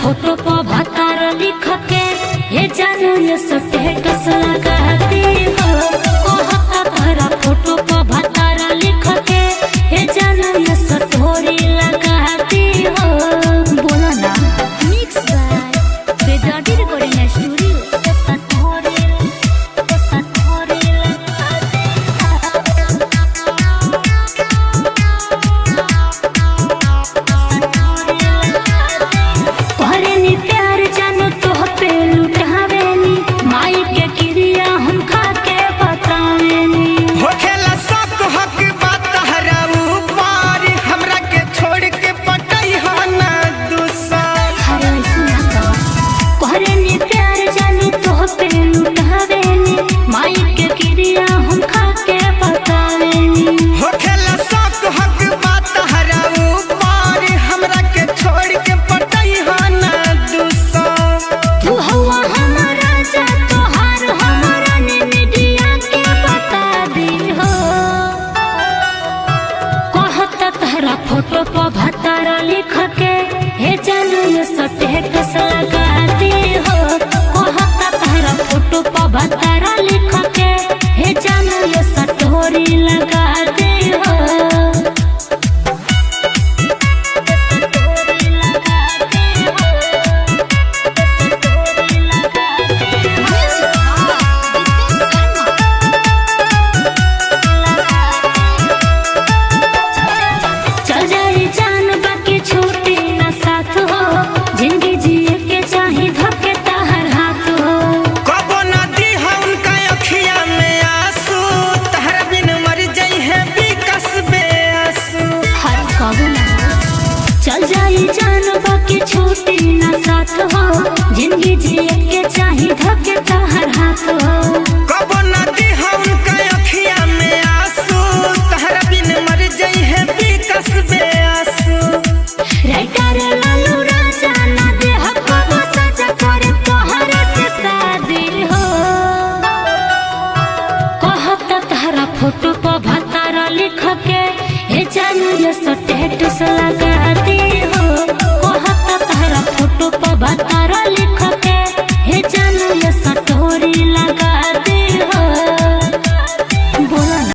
Photo पर भतार लिख के हे जानू ये स्टेटस लगाती हो। कहता तहरा फोटो पर भतार लिख के हे जानू ये स्टोरी लगाती हो। बोलो ना मिक्स बाय बेदाडी रिकॉर्डिंग स्टूडियो। फोटो पर भतारा लिख के हे जानू ये स्टेटस लगाती हो। कहता तहरा फोटो पर भतारा लिख के हे जानू ये स्टोरी लगाती हो। चल जाई जान बाकी छूटी ना साथ हो। जिंदगी जिए के चाही धके तहर हाथ हो। कबो ना दिहा उनका अखिया में आंसू तहरा बिन मर जाई है विकस बेआंसू। राइटर लालू राजा ना दे हको सजा करे तोहरे से शादी हो। कहता तहरा फोटो पर भतारा लिख के हे जानू ये स्टेटस लगा